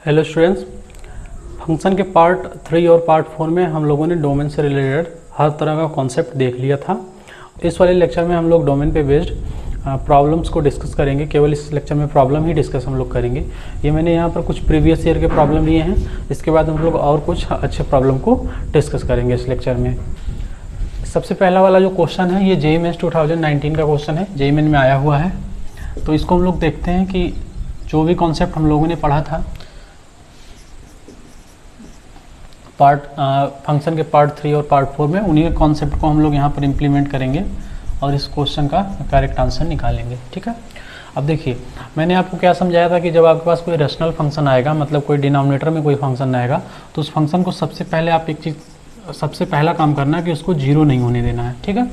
Hello students, function के part 3 और part 4 में हम लोगों ने डोमेन से रिलेटेड हर तरह का कॉन्सेप्ट देख लिया था। इस वाले लेक्चर में हम लोग डोमेन पे बेस्ड प्रॉब्लम्स को डिस्कस करेंगे। केवल इस लेक्चर में प्रॉब्लम ही डिस्कस हम लोग करेंगे। ये मैंने यहाँ पर कुछ प्रीवियस ईयर के प्रॉब्लम लिए हैं। इसके बाद हम लोग और कुछ अच्छे प्रॉब्लम को डिस्कस करेंगे इस लेक्चर में। सबसे पहला वाला जो क्वेश्चन है ये जेईई मेंस 2019 का क्वेश्चन है, जेईई मेंस में आया हुआ है। तो इसको हम लोग देखते हैं कि जो भी कॉन्सेप्ट हम लोगों ने पढ़ा था फंक्शन के पार्ट 3 और पार्ट 4 में, उन्हीं कॉन्सेप्ट को हम लोग यहाँ पर इम्प्लीमेंट करेंगे और इस क्वेश्चन का करेक्ट आंसर निकालेंगे। ठीक है, अब देखिए मैंने आपको क्या समझाया था कि जब आपके पास कोई रेशनल फंक्शन आएगा, मतलब कोई डिनोमिनेटर में कोई फंक्शन आएगा, तो उस फंक्शन को सबसे पहले आप सबसे पहला काम करना है कि उसको जीरो नहीं होने देना है। ठीक है,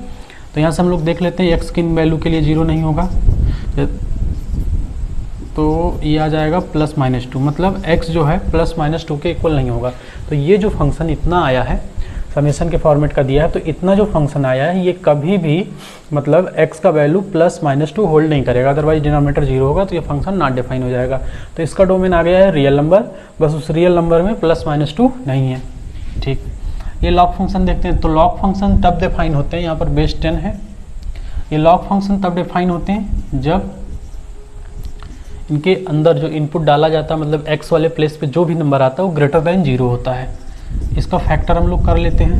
तो यहाँ से हम लोग देख लेते हैं एक्स किन वैल्यू के लिए जीरो नहीं होगा, तो ये आ जाएगा +-2, मतलब x जो है +-2 के इक्वल नहीं होगा। तो ये जो फंक्शन इतना आया है, समेशन के फॉर्मेट का दिया है, तो इतना जो फंक्शन आया है ये कभी भी मतलब x का वैल्यू +-2 होल्ड नहीं करेगा, अदरवाइज डिनोमिनेटर जीरो होगा तो ये फंक्शन नॉट डिफाइन हो जाएगा। तो इसका डोमेन आ गया है रियल नंबर, बस उस रियल नंबर में +-2 नहीं है। ठीक, ये लॉग फंक्शन देखते हैं। तो लॉग फंक्शन तब डिफाइन होते हैं, यहाँ पर बेस 10 है। ये लॉग फंक्शन तब डिफाइन होते हैं जब इनके अंदर जो इनपुट डाला जाता है, मतलब x वाले प्लेस पे जो भी नंबर आता है वो ग्रेटर देन 0 होता है। इसका फैक्टर हम लोग कर लेते हैं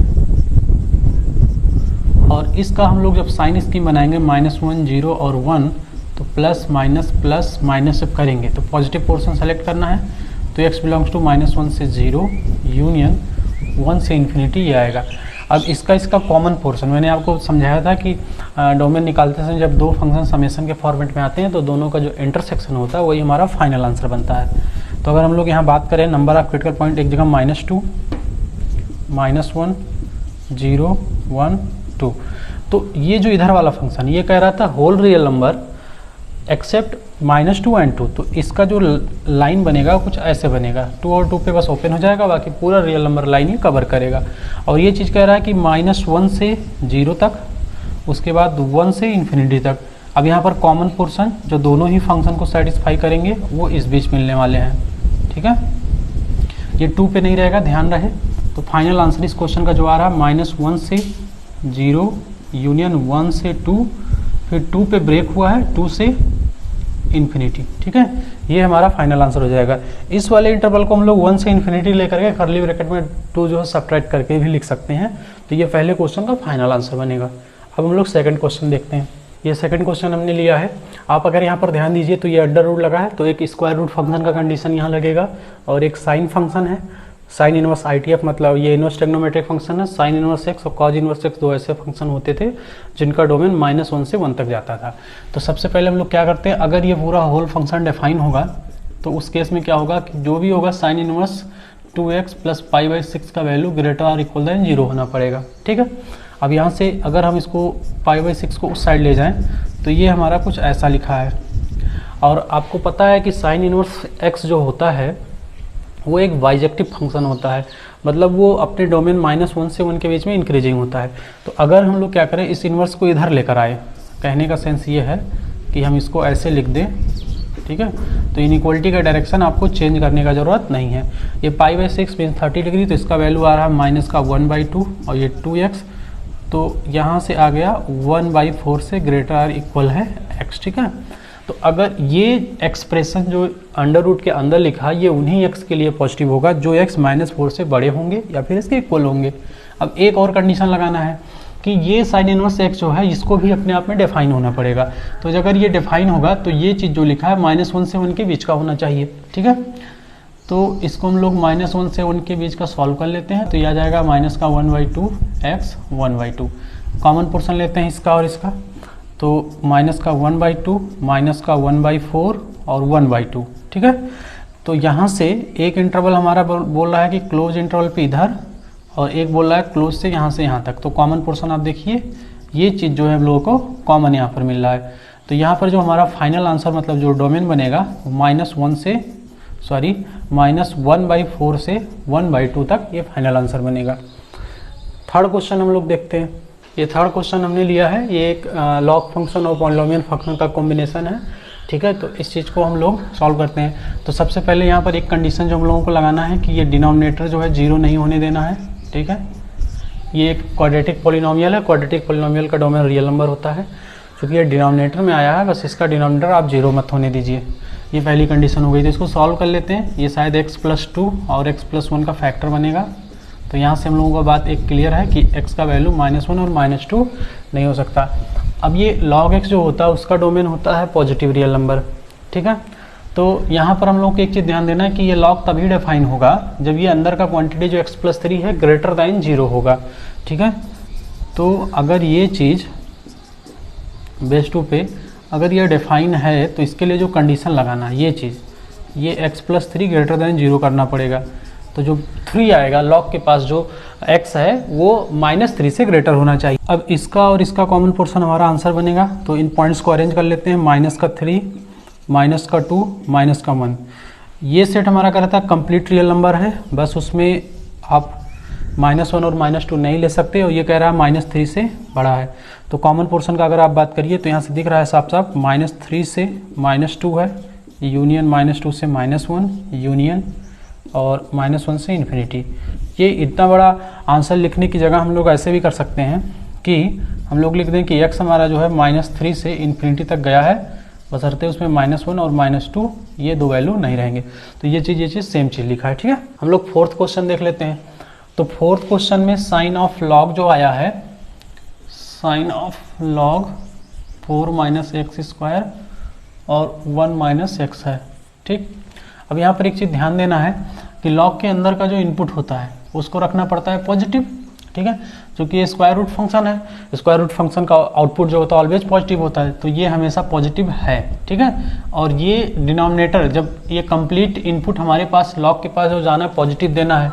और इसका हम लोग जब साइन स्कीम बनाएंगे -1 0 और 1, तो प्लस माइनस जब करेंगे तो पॉजिटिव पोर्शन सेलेक्ट करना है। तो x बिलोंग्स टू -1 से 0 यूनियन 1 से इन्फिनिटी ये आएगा। अब इसका कॉमन पोर्शन मैंने आपको समझाया था कि डोमेन निकालते समय जब दो फंक्शन समेशन के फॉर्मेट में आते हैं तो दोनों का जो इंटरसेक्शन होता है वही हमारा फाइनल आंसर बनता है। तो अगर हम लोग यहाँ बात करें नंबर ऑफ क्रिटिकल पॉइंट, एक जगह -2 -1 0 1 2, तो ये जो इधर वाला फंक्शन ये कह रहा था whole real number except -2 and 2, तो इसका जो लाइन बनेगा कुछ ऐसे बनेगा, 2 और 2 पे बस ओपन हो जाएगा, बाकी पूरा रियल नंबर लाइन ही कवर करेगा। और ये चीज़ कह रहा है कि -1 से 0 तक, उसके बाद 1 से इन्फिनिटी तक। अब यहाँ पर कॉमन पोर्शन जो दोनों ही फंक्शन को सेटिस्फाई करेंगे वो इस बीच मिलने वाले हैं। ठीक है, ये 2 पे नहीं रहेगा, ध्यान रहे। तो फाइनल आंसर इस क्वेश्चन का जो आ रहा है -1 से 0 यूनियन 1 से 2, फिर 2 पे ब्रेक हुआ है 2 से इन्फिनिटी। ठीक है, ये हमारा फाइनल आंसर हो जाएगा। इस वाले इंटरवल को हम लोग 1 से इन्फिनिटी लेकर के कर्ली ब्रैकेट में 2 जो है सब्ट्रैक्ट करके भी लिख सकते हैं। तो ये पहले क्वेश्चन का फाइनल आंसर बनेगा। अब हम लोग सेकंड क्वेश्चन देखते हैं। ये सेकंड क्वेश्चन हमने लिया है। आप अगर यहाँ पर ध्यान दीजिए तो ये अंडर रूट लगा है, तो एक स्क्वायर रूट फंक्शन का कंडीशन यहाँ लगेगा और एक साइन फंक्शन है, साइन इनवर्स ITF, मतलब ये इनवर्स ट्रिग्नोमेट्रिक फंक्शन है। साइन इनवर्स x और कॉज इनवर्स x दो ऐसे फंक्शन होते थे जिनका डोमेन -1 से 1 तक जाता था। तो सबसे पहले हम लोग क्या करते हैं, अगर ये पूरा होल फंक्शन डिफाइन होगा तो उस केस में क्या होगा कि जो भी होगा साइन इनवर्स 2x + π/6 का वैल्यू ग्रेटर और इक्वल देन 0 होना पड़ेगा। ठीक है, अब यहाँ से अगर हम इसको π/6 को उस साइड ले जाएँ तो ये हमारा कुछ ऐसा लिखा है। और आपको पता है कि साइन इनवर्स x जो होता है वो एक बाइजेक्टिव फंक्शन होता है, मतलब वो अपने डोमेन -1 से 1 के बीच में इंक्रीजिंग होता है। तो अगर हम लोग क्या करें, इस इन्वर्स को इधर लेकर आए, कहने का सेंस ये है कि हम इसको ऐसे लिख दें। ठीक है, तो इनइक्वालिटी का डायरेक्शन आपको चेंज करने का ज़रूरत नहीं है। ये π/6 मीन्स 30 डिग्री, तो इसका वैल्यू आ रहा है -1/2 और ये 2x, तो यहाँ से आ गया 1/4 से ग्रेटर और इक्वल है x। ठीक है, तो अगर ये एक्सप्रेशन जो अंडर रूट के अंदर लिखा है ये उन्हीं x के लिए पॉजिटिव होगा जो x -4 से बड़े होंगे या फिर इसके इक्वल होंगे। अब एक और कंडीशन लगाना है कि ये साइन इनवर्स x जो है इसको भी अपने आप में डिफाइन होना पड़ेगा। तो अगर ये डिफाइन होगा तो ये चीज़ जो लिखा है -1 से 1 के बीच का होना चाहिए। ठीक है, तो इसको हम लोग -1 से 1 के बीच का सॉल्व कर लेते हैं। तो यह आ जाएगा -1/2 x 1/2। कॉमन पोर्शन लेते हैं इसका और इसका, तो -1/2 -1/4 और 1/2। ठीक है, तो यहाँ से एक इंटरवल हमारा बोल रहा है कि क्लोज इंटरवल पे इधर, और एक बोल रहा है क्लोज से यहाँ तक। तो कॉमन पोर्शन आप देखिए, ये चीज़ जो है हम लोगों को कॉमन यहाँ पर मिल रहा है। तो यहाँ पर जो हमारा फाइनल आंसर मतलब जो डोमेन बनेगा -1/4 से 1/2 तक ये फाइनल आंसर बनेगा। थर्ड क्वेश्चन हम लोग देखते हैं। ये थर्ड क्वेश्चन हमने लिया है, ये एक लॉग फंक्शन और पॉलिनोमियल फंक्शन का कॉम्बिनेशन है। ठीक है। तो इस चीज़ को हम लोग सॉल्व करते हैं। तो सबसे पहले यहाँ पर एक कंडीशन जो हम लोगों को लगाना है कि ये डिनोमिनेटर जो है 0 नहीं होने देना है, ठीक है। ये एक क्वाड्रेटिक पॉलिनोमियल है, क्वाड्रेटिक पॉलिनोमियल का डोमेन रियल नंबर होता है। क्योंकि ये डिनोमिनेटर में आया है, बस इसका डिनोमिनेटर आप 0 मत होने दीजिए। ये पहली कंडीशन हो गई। तो इसको सॉल्व कर लेते हैं। ये शायद x+2 और x+1 का फैक्टर बनेगा। तो यहाँ से हम लोगों का बात एक क्लियर है कि x का वैल्यू -1 और -2 नहीं हो सकता। अब ये log x जो होता है उसका डोमेन होता है पॉजिटिव रियल नंबर, ठीक है। तो यहाँ पर हम लोग को एक चीज़ ध्यान देना है कि ये log तभी डिफाइन होगा जब ये अंदर का क्वांटिटी जो x+3 है ग्रेटर दैन 0 होगा, ठीक है। तो अगर ये चीज़ बेस 2 पे अगर ये डिफाइन है तो इसके लिए जो कंडीशन लगाना है ये चीज़, ये x+3 ग्रेटर दैन 0 करना पड़ेगा। तो जो 3 आएगा log के पास जो x है वो -3 से ग्रेटर होना चाहिए। अब इसका और इसका कॉमन पोर्शन हमारा आंसर बनेगा। तो इन पॉइंट्स को अरेंज कर लेते हैं। -3, -2, -1। ये सेट हमारा क्या रहता है, कंप्लीट रियल नंबर है, बस उसमें आप -1 और -2 नहीं ले सकते। और ये कह रहा है -3 से बड़ा है। तो कॉमन पोर्शन का अगर आप बात करिए तो यहाँ से दिख रहा है साफ साफ -3 से -2 है, यूनियन -2 से -1, यूनियन और -1 से इन्फिनिटी। ये इतना बड़ा आंसर लिखने की जगह हम लोग ऐसे भी कर सकते हैं कि हम लोग लिख दें कि x हमारा जो है -3 से इन्फिनिटी तक गया है, बशर्ते उसमें -1 और -2 ये दो वैल्यू नहीं रहेंगे। तो ये चीज़ सेम चीज़ लिखा है, ठीक है। हम लोग फोर्थ क्वेश्चन देख लेते हैं। तो फोर्थ क्वेश्चन में साइन ऑफ लॉग जो आया है, साइन ऑफ लॉग 4 - x² और 1 - x है, ठीक। अब यहाँ पर एक चीज़ ध्यान देना है कि लॉग के अंदर का जो इनपुट होता है उसको रखना पड़ता है पॉजिटिव, ठीक है। क्योंकि ये स्क्वायर रूट फंक्शन है, स्क्वायर रूट फंक्शन का आउटपुट जो होता है ऑलवेज पॉजिटिव होता है, तो ये हमेशा पॉजिटिव है, ठीक है। और ये डिनोमिनेटर जब ये कंप्लीट इनपुट हमारे पास लॉग के पास जो जाना है पॉजिटिव देना है,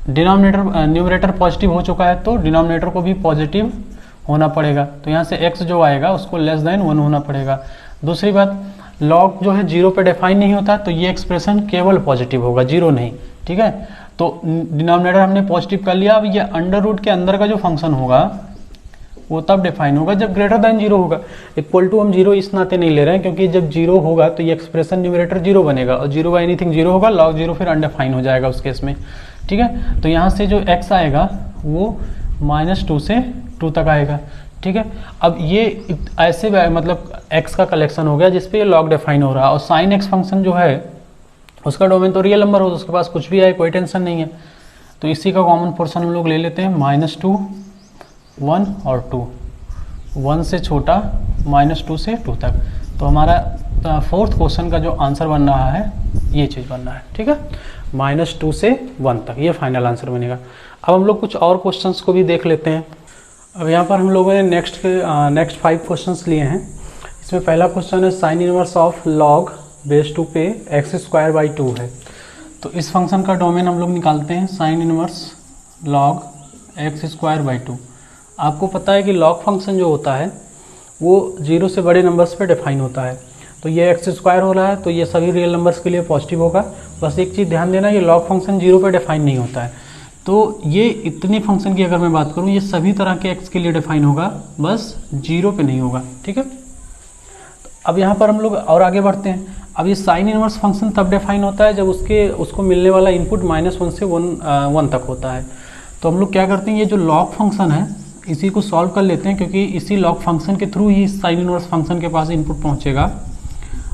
डिनोमिनेटर न्यूमरेटर पॉजिटिव हो चुका है तो डिनोमिनेटर को भी पॉजिटिव होना पड़ेगा। तो यहाँ से x जो आएगा उसको <1 होना पड़ेगा। दूसरी बात, लॉग जो है 0 पे डिफाइन नहीं होता तो ये एक्सप्रेशन केवल पॉजिटिव होगा, 0 नहीं, ठीक है। तो डिनोमिनेटर हमने पॉजिटिव कर लिया। अब ये अंडर रूट के अंदर का जो फंक्शन होगा वो तब डिफाइन होगा जब ग्रेटर दैन 0 होगा। इक्वल टू हम 0 इस नाते नहीं ले रहे हैं क्योंकि जब 0 होगा तो ये एक्सप्रेशन न्यूमरेटर 0 बनेगा और 0 बाई एनीथिंग 0 होगा, log 0 फिर अनडिफाइन हो जाएगा उस केस में, ठीक है। तो यहाँ से जो x आएगा वो -2 से 2 तक आएगा, ठीक है। अब ये ऐसे मतलब x का कलेक्शन हो गया जिसपे ये log डिफाइन हो रहा है। और साइन x फंक्शन जो है उसका डोमेन तो रियल नंबर हो तो उसके पास कुछ भी आए कोई टेंशन नहीं है। तो इसी का कॉमन पोर्शन हम लोग ले लेते हैं, -2, 1 और 2, 1 से छोटा, -2 से 2 तक। तो हमारा फोर्थ क्वेश्चन का जो आंसर बन रहा है ये चीज़ बन रहा है, ठीक है, -2 से 1 तक, ये फाइनल आंसर बनेगा। अब हम लोग कुछ और क्वेश्चंस को भी देख लेते हैं। अब यहाँ पर हम लोगों ने नेक्स्ट 5 क्वेश्चंस लिए हैं। इसमें पहला क्वेश्चन है sine inverse of log base 2 पे x² 2 है। तो इस फंक्शन का डोमेन हम लोग निकालते हैं, साइन इनवर्स लॉग x² 2। आपको पता है कि लॉग फंक्शन जो होता है वो 0 से बड़े नंबर्स पे डिफाइन होता है। तो ये x² हो रहा है तो ये सभी रियल नंबर्स के लिए पॉजिटिव होगा। बस एक चीज़ ध्यान देना, ये लॉग फंक्शन 0 पे डिफाइन नहीं होता है। तो ये इतनी फंक्शन की अगर मैं बात करूँ ये सभी तरह के x के लिए डिफाइन होगा, बस 0 पे नहीं होगा, ठीक है। अब यहाँ पर हम लोग और आगे बढ़ते हैं। अब ये साइन इनवर्स फंक्शन तब डिफाइन होता है जब उसको मिलने वाला इनपुट -1 से 1 तक होता है। तो हम लोग क्या करते हैं, ये जो लॉग फंक्शन है इसी को सॉल्व कर लेते हैं क्योंकि इसी लॉग फंक्शन के थ्रू ही साइन इनवर्स फंक्शन के पास इनपुट पहुँचेगा।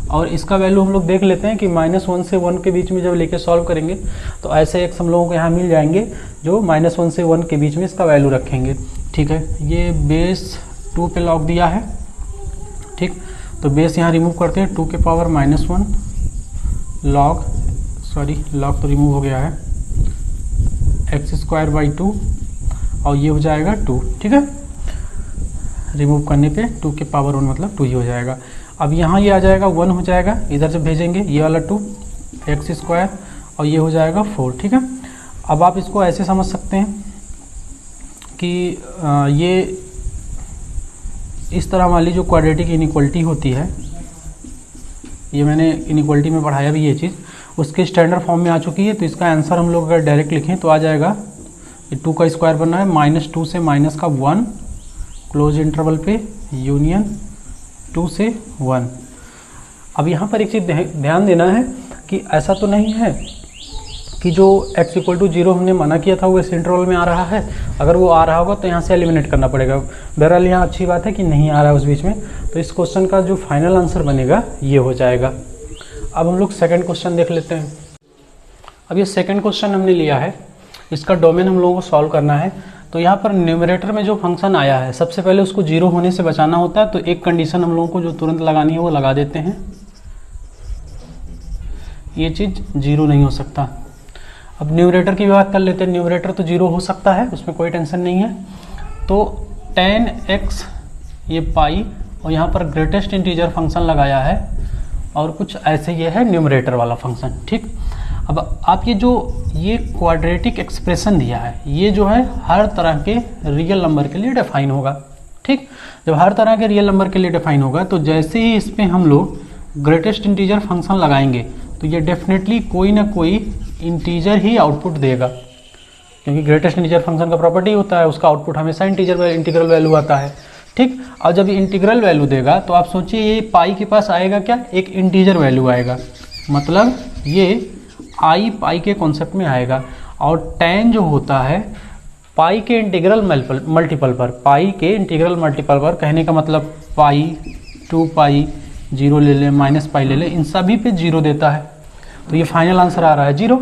और इसका वैल्यू हम लोग देख लेते हैं कि -1 से 1 के बीच में जब लेके सॉल्व करेंगे तो ऐसे x हम लोगों को यहाँ मिल जाएंगे जो -1 से 1 के बीच में इसका वैल्यू रखेंगे, ठीक है। ये बेस 2 पे लॉग दिया है, ठीक। तो बेस यहाँ रिमूव करते हैं, 2 के पावर -1 लॉग, सॉरी लॉग तो रिमूव हो गया है, x² 2 और ये हो जाएगा 2, ठीक है। रिमूव करने पे 2 के पावर 1 मतलब 2 ही हो जाएगा। अब यहाँ ये आ जाएगा 1 हो जाएगा, इधर से भेजेंगे ये वाला 2 x² और ये हो जाएगा 4, ठीक है। अब आप इसको ऐसे समझ सकते हैं कि ये इस तरह वाली जो क्वाड्रेटिक इनइक्वलिटी होती है, ये मैंने इनइक्वलिटी में पढ़ाया भी ये चीज़, उसके स्टैंडर्ड फॉर्म में आ चुकी है। तो इसका आंसर हम लोग अगर डायरेक्ट लिखें तो आ जाएगा, 2 का स्क्वायर बनना है, -2 से -1 क्लोज इंटरवल पे यूनियन 2 से 1। अब यहाँ पर एक चीज़ ध्यान देना है कि ऐसा तो नहीं है कि जो x इक्वल टू 0 हमने माना किया था वो इस इंटरवल में आ रहा है। अगर वो आ रहा होगा तो यहाँ से एलिमिनेट करना पड़ेगा। बहरहाल यहाँ अच्छी बात है कि नहीं आ रहा है उस बीच में, तो इस क्वेश्चन का जो फाइनल आंसर बनेगा ये हो जाएगा। अब हम लोग सेकंड क्वेश्चन देख लेते हैं। अब ये सेकंड क्वेश्चन हमने लिया है, इसका डोमेन हम लोगों को सॉल्व करना है। तो यहाँ पर न्यूमरेटर में जो फंक्शन आया है सबसे पहले उसको 0 होने से बचाना होता है। तो एक कंडीशन हम लोगों को जो तुरंत लगानी है वो लगा देते हैं, ये चीज़ 0 नहीं हो सकता। अब न्यूमरेटर की बात कर लेते हैं। न्यूमरेटर तो 0 हो सकता है, उसमें कोई टेंशन नहीं है। तो tan x ये पाई और यहाँ पर ग्रेटेस्ट इंटीजर फंक्शन लगाया है और कुछ ऐसे ये है न्यूमरेटर वाला फंक्शन, ठीक। अब आप ये क्वाड्रेटिक एक्सप्रेशन दिया है, ये जो है हर तरह के रियल नंबर के लिए डिफाइन होगा, ठीक। जब हर तरह के रियल नंबर के लिए डिफाइन होगा तो जैसे ही इस पर हम लोग ग्रेटेस्ट इंटीजर फंक्शन लगाएंगे तो ये डेफिनेटली कोई ना कोई इंटीजर ही आउटपुट देगा, क्योंकि ग्रेटेस्ट इंटीजर फंक्शन का प्रॉपर्टी होता है उसका आउटपुट हमेशा इंटीग्रल वैल्यू आता है, ठीक। और जब ये इंटीग्रल वैल्यू देगा तो आप सोचिए ये पाई के पास आएगा क्या, एक इंटीजर वैल्यू आएगा, मतलब ये आई पाई के कॉन्सेप्ट में आएगा। और tan जो होता है पाई के इंटीग्रल मल्टीपल पर, पाई के इंटीग्रल मल्टीपल पर, कहने का मतलब पाई 2 पाई 0 ले लें माइनस पाई ले लें, इन सभी पे 0 देता है। तो ये फाइनल आंसर आ रहा है 0।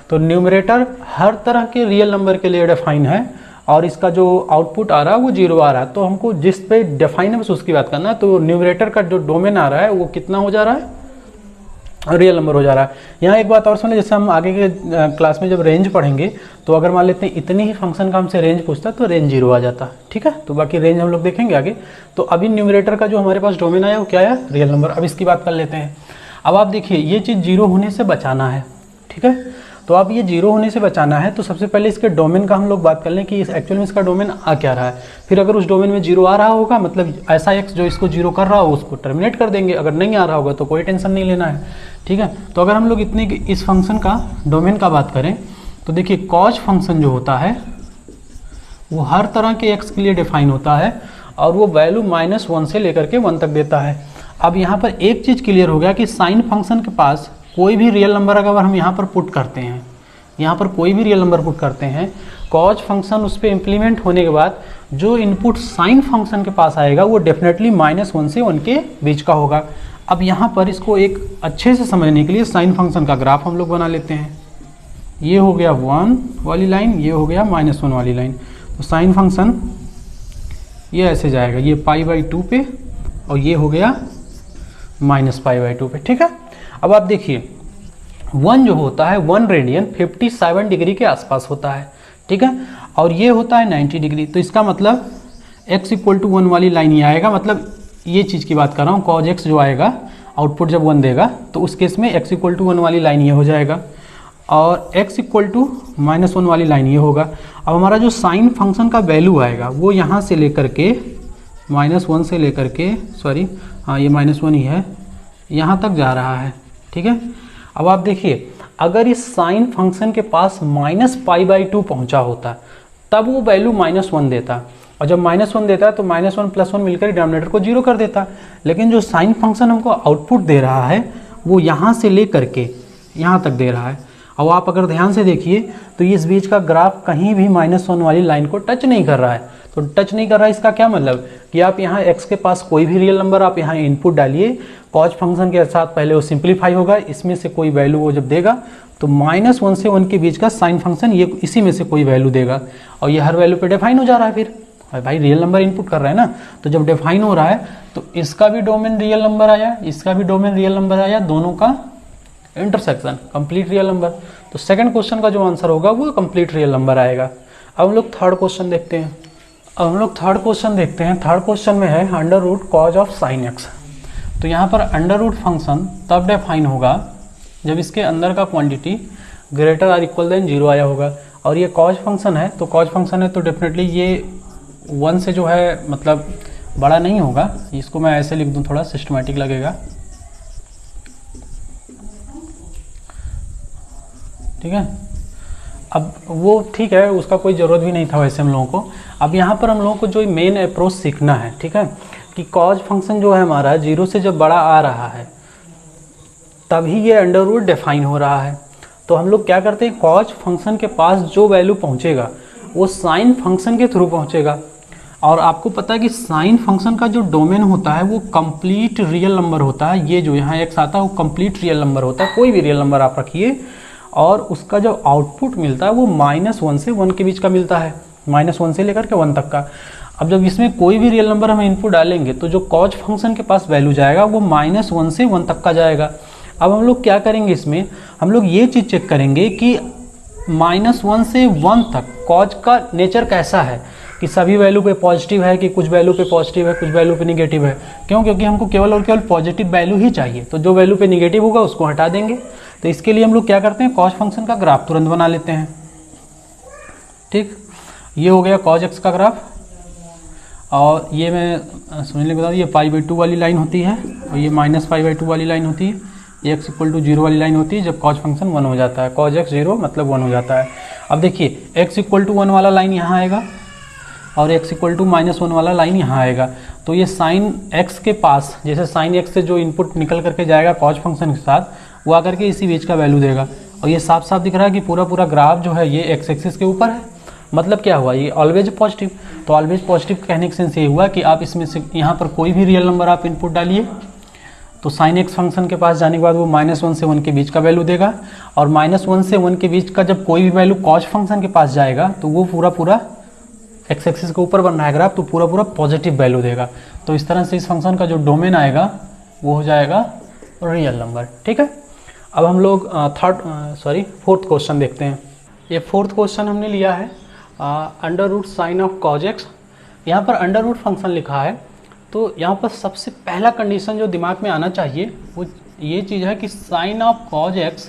तो न्यूमरेटर हर तरह के रियल नंबर के लिए डिफाइन है और इसका जो आउटपुट आ रहा है वो 0 आ रहा है। तो हमको जिस पे डिफाइन है बस उसकी बात करना है। तो न्यूमरेटर का जो डोमेन आ रहा है वो कितना हो जा रहा है, रियल नंबर हो जा रहा है। यहाँ एक बात और सुनिए, जैसे हम आगे के क्लास में जब रेंज पढ़ेंगे तो अगर मान लेते हैं इतने ही फंक्शन का हमसे रेंज पूछता है तो रेंज 0 आ जाता है, ठीक है। तो बाकी रेंज हम लोग देखेंगे आगे। तो अभी न्यूमरेटर का जो हमारे पास डोमेन आया वो क्या आया, रियल नंबर। अब इसकी बात कर लेते हैं। अब आप देखिए ये चीज़ 0 होने से बचाना है, ठीक है। तो अब ये 0 होने से बचाना है तो सबसे पहले इसके डोमेन का हम लोग बात कर लें कि एक्चुअल में इसका डोमेन आ क्या रहा है। फिर अगर उस डोमेन में 0 आ रहा होगा मतलब ऐसा x जो इसको 0 कर रहा हो उसको टर्मिनेट कर देंगे, अगर नहीं आ रहा होगा तो कोई टेंशन नहीं लेना है, ठीक है। तो अगर हम लोग इतने इस फंक्शन का डोमेन का बात करें तो देखिए कॉज फंक्शन जो होता है वो हर तरह के x के लिए डिफाइन होता है और वो वैल्यू -1 से लेकर के 1 तक देता है। अब यहाँ पर एक चीज़ क्लियर हो गया कि साइन फंक्शन के पास कोई भी रियल नंबर अगर हम यहाँ पर पुट करते हैं, यहाँ पर कोई भी रियल नंबर पुट करते हैं, कॉज फंक्शन उस पर इम्प्लीमेंट होने के बाद जो इनपुट साइन फंक्शन के पास आएगा वो डेफिनेटली -1 से 1 के बीच का होगा। अब यहाँ पर इसको एक अच्छे से समझने के लिए साइन फंक्शन का ग्राफ हम लोग बना लेते हैं। ये हो गया 1 वाली लाइन, ये हो गया -1 वाली लाइन। तो साइन फंक्शन ये ऐसे जाएगा, ये π/2 पे और ये हो गया -π/2 पे, ठीक है। अब आप देखिए 1 जो होता है 1 रेडियन 57 डिग्री के आसपास होता है, ठीक है। और ये होता है 90 डिग्री। तो इसका मतलब x इक्वल टू 1 वाली लाइन ये आएगा, मतलब ये चीज़ की बात कर रहा हूँ, cos x जो आएगा आउटपुट जब 1 देगा तो उस केस में x इक्वल टू 1 वाली लाइन ये हो जाएगा और x इक्वल टू -1 वाली लाइन ये होगा। अब हमारा जो साइन फंक्शन का वैल्यू आएगा वो यहाँ से लेकर के -1 से लेकर के सॉरी हाँ ये -1 ही है, यहाँ तक जा रहा है, ठीक है। अब आप देखिए अगर इस साइन फंक्शन के पास -π/2 पहुंचा होता तब वो वैल्यू -1 देता और जब -1 देता है तो -1 + 1 मिलकर डिनोमिनेटर को 0 कर देता। लेकिन जो साइन फंक्शन हमको आउटपुट दे रहा है वो यहाँ से ले करके यहाँ तक दे रहा है। और आप अगर ध्यान से देखिए तो इस बीच का ग्राफ कहीं भी -1 वाली लाइन को टच नहीं कर रहा है। तो टच नहीं कर रहा है इसका क्या मतलब कि आप यहाँ x के पास कोई भी रियल नंबर आप यहाँ इनपुट डालिए, कॉज फंक्शन के साथ पहले वो सिंप्लीफाई होगा, इसमें से कोई वैल्यू वो जब देगा तो -1 से 1 के बीच का साइन फंक्शन ये इसी में से कोई वैल्यू देगा और ये हर वैल्यू पे डिफाइन हो जा रहा है। फिर भाई रियल नंबर इनपुट कर रहा है ना, तो जब डिफाइन हो रहा है तो इसका भी डोमेन रियल नंबर आया, इसका भी डोमेन रियल नंबर आया, दोनों का इंटरसेक्शन कंप्लीट रियल नंबर। तो सेकंड क्वेश्चन का जो आंसर होगा वो कंप्लीट रियल नंबर आएगा। अब हम लोग थर्ड क्वेश्चन देखते हैं। थर्ड क्वेश्चन में है √ cos ऑफ sin x। तो यहाँ पर √ फंक्शन तब डिफाइन होगा जब इसके अंदर का क्वांटिटी >= 0 आया होगा और ये cos फंक्शन है। तो cos फंक्शन है तो डेफिनेटली ये 1 से जो है मतलब बड़ा नहीं होगा। इसको मैं ऐसे लिख दूँ, थोड़ा सिस्टमेटिक लगेगा, ठीक है। अब वो ठीक है, उसका कोई ज़रूरत भी नहीं था वैसे हम लोगों को। अब यहाँ पर हम लोगों को जो मेन अप्रोच सीखना है, ठीक है, कि कॉज फंक्शन जो है हमारा 0 से जब बड़ा आ रहा है तभी ये अंडर रूट डिफाइन हो रहा है। तो हम लोग क्या करते हैं, कॉज फंक्शन के पास जो वैल्यू पहुंचेगा वो साइन फंक्शन के थ्रू पहुंचेगा। और आपको पता है कि साइन फंक्शन का जो डोमेन होता है वो कंप्लीट रियल नंबर होता है। ये जो यहाँ x आता है वो कंप्लीट रियल नंबर होता है, कोई भी रियल नंबर आप रखिए, और उसका जो आउटपुट मिलता है वो -1 से 1 के बीच का मिलता है, -1 से लेकर के 1 तक का। अब जब इसमें कोई भी रियल नंबर हम इनपुट डालेंगे तो जो कॉज फंक्शन के पास वैल्यू जाएगा वो -1 से 1 तक का जाएगा। अब हम लोग क्या करेंगे, इसमें हम लोग ये चीज़ चेक करेंगे कि -1 से 1 तक कॉज का नेचर कैसा है, कि सभी वैल्यू पे पॉजिटिव है कि कुछ वैल्यू पे पॉजिटिव है, कुछ वैल्यू पे निगेटिव है। क्यों? क्योंकि हमको केवल और केवल पॉजिटिव वैल्यू ही चाहिए, तो जो वैल्यू पे निगेटिव होगा उसको हटा देंगे। तो इसके लिए हम लोग क्या करते हैं, कॉज फंक्शन का ग्राफ तुरंत बना लेते हैं। ठीक, ये हो गया कॉज एक्स का ग्राफ। और ये मैं समझने के बाद ये π/2 वाली लाइन होती है और ये -π/2 वाली लाइन होती है, ये x = 0 वाली लाइन होती है जब कॉज फंक्शन 1 हो जाता है, कॉज x 0 मतलब 1 हो जाता है। अब देखिए x = 1 वाला लाइन यहाँ आएगा और x = -1 वाला लाइन यहाँ आएगा। तो ये साइन x के पास, जैसे साइन x से जो इनपुट निकल करके जाएगा कॉज फंक्शन के साथ, वो आकर के इसी बीच का वैल्यू देगा। और ये साफ साफ दिख रहा है कि पूरा पूरा ग्राफ जो है ये एक्स एक्सिस के ऊपर है, मतलब क्या हुआ, ये ऑलवेज पॉजिटिव। तो ऑलवेज पॉजिटिव कहने का सेंस ये हुआ कि आप इसमें से यहाँ पर कोई भी रियल नंबर आप इनपुट डालिए तो साइन एक्स फंक्शन के पास जाने के बाद वो -1 से 1 के बीच का वैल्यू देगा, और -1 से 1 के बीच का जब कोई भी वैल्यू कॉज फंक्शन के पास जाएगा तो वो पूरा पूरा एक्स एक्सिस के ऊपर बन रहा है ग्राफ, तो पूरा पूरा पॉजिटिव वैल्यू देगा। तो इस तरह से इस फंक्शन का जो डोमेन आएगा वो हो जाएगा रियल नंबर। ठीक है, अब हम लोग फोर्थ क्वेश्चन देखते हैं। ये फोर्थ क्वेश्चन हमने लिया है √sin ऑफ cos x। यहाँ पर अंडर रूट फंक्शन लिखा है, तो यहाँ पर सबसे पहला कंडीशन जो दिमाग में आना चाहिए वो ये चीज़ है कि साइन ऑफ cos x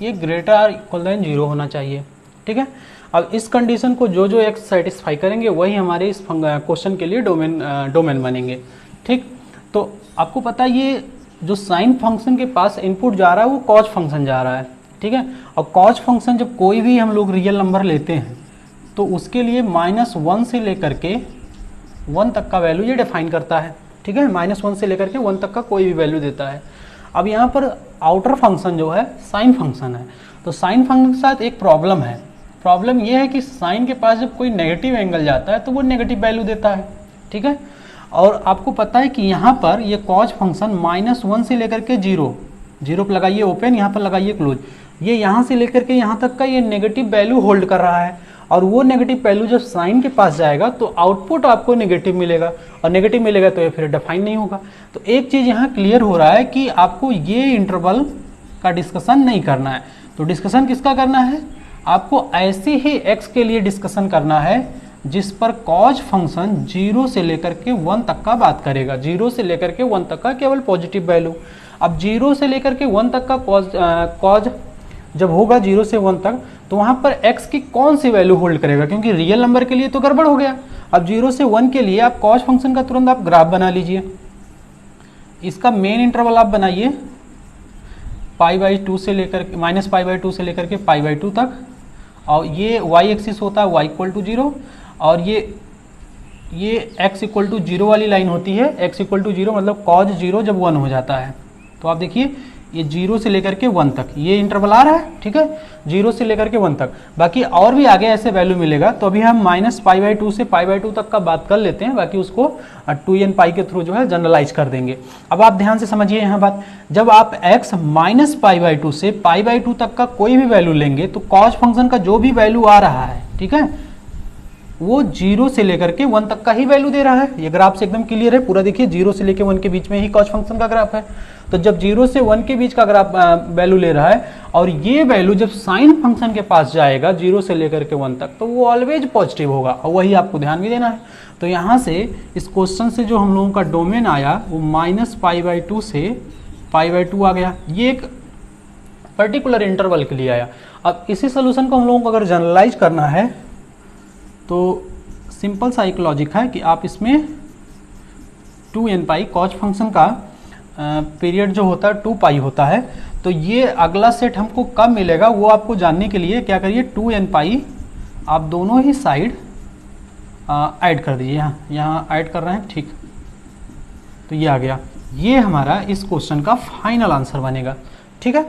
ये >= 0 होना चाहिए। ठीक है, अब इस कंडीशन को जो x सेटिस्फाई करेंगे वही हमारे इस क्वेश्चन के लिए डोमेन बनेंगे। ठीक, तो आपको पता है ये जो साइन फंक्शन के पास इनपुट जा रहा है वो कॉज फंक्शन जा रहा है। ठीक है, और कॉज फंक्शन जब कोई भी हम लोग रियल नंबर लेते हैं तो उसके लिए -1 से लेकर के 1 तक का वैल्यू ये डिफाइन करता है। ठीक है, -1 से लेकर के 1 तक का कोई भी वैल्यू देता है। अब यहाँ पर आउटर फंक्शन जो है साइन फंक्शन है, तो साइन फंक्शन के साथ एक प्रॉब्लम है। प्रॉब्लम ये है कि साइन के पास जब कोई नेगेटिव एंगल जाता है तो वो नेगेटिव वैल्यू देता है। ठीक है, और आपको पता है कि यहाँ पर ये कॉज फंक्शन -1 से लेकर के 0 पर लगाइए ओपन, यहाँ पर लगाइए क्लोज, ये यहाँ से लेकर के यहाँ तक का ये नेगेटिव वैल्यू होल्ड कर रहा है। और वो नेगेटिव वैल्यू जब साइन के पास जाएगा तो आउटपुट आपको नेगेटिव मिलेगा, और नेगेटिव मिलेगा तो ये फिर डिफाइन नहीं होगा। तो एक चीज़ यहाँ क्लियर हो रहा है कि आपको ये इंटरवल का डिस्कशन नहीं करना है। तो डिस्कशन किसका करना है, आपको ऐसे ही x के लिए डिस्कशन करना है जिस पर कॉज फंक्शन 0 से लेकर के 1 तक का बात करेगा, 0 से लेकर के 1 तक का केवल पॉजिटिव वैल्यू। अब 0 से लेकर के 1 तक का कॉज जब होगा 0 से 1 तक, तो वहाँ पर x की कौन सी वैल्यू होल्ड करेगा, क्योंकि रियल नंबर के लिए तो गड़बड़ हो गया। अब 0 से 1 के लिए आप कॉज फंक्शन का तुरंत आप ग्राफ बना लीजिए। इसका मेन इंटरवल आप बनाइए π/2 से लेकर के -π/2 से लेकर के π/2 तक, और ये y एक्सिस होता है y = 0, और ये x = 0 वाली लाइन होती है। x = 0 मतलब cos 0 जब 1 हो जाता है। तो आप देखिए ये 0 से लेकर के 1 तक ये इंटरवल आ रहा है। ठीक है, 0 से लेकर के 1 तक, बाकी और भी आगे ऐसे वैल्यू मिलेगा। तो अभी हम -π/2 से π/2 तक का बात कर लेते हैं, बाकी उसको 2n π के थ्रू जो है जनरलाइज कर देंगे। अब आप ध्यान से समझिए यहाँ बात, जब आप x -π/2 से π/2 तक का कोई भी वैल्यू लेंगे तो कॉज फंक्शन का जो भी वैल्यू आ रहा है, ठीक है, वो 0 से लेकर के 1 तक का ही वैल्यू दे रहा है। ये ग्राफ से एकदम क्लियर है पूरा, देखिए 0 से लेकर 1 के बीच में ही कॉज फंक्शन का ग्राफ है। तो जब 0 से 1 के बीच का ग्राफ वैल्यू ले रहा है, और ये वैल्यू जब साइन फंक्शन के पास जाएगा 0 से लेकर के 1 तक, तो वो ऑलवेज पॉजिटिव होगा, और वही आपको ध्यान भी देना है। तो यहाँ से इस क्वेश्चन से जो हम लोगों का डोमेन आया वो -π/2 से π/2 आ गया। ये एक पर्टिकुलर इंटरवल के लिए आया। अब इसी सोल्यूशन को हम लोगों को अगर जनरलाइज करना है तो सिंपल सा एक लॉजिक है कि आप इसमें 2n π कॉज फंक्शन का पीरियड जो होता है 2π होता है, तो ये अगला सेट हमको कब मिलेगा वो आपको जानने के लिए क्या करिए, 2n π आप दोनों ही साइड ऐड कर दीजिए। यहाँ ऐड कर रहे हैं, ठीक, तो ये आ गया। ये हमारा इस क्वेश्चन का फाइनल आंसर बनेगा। ठीक है।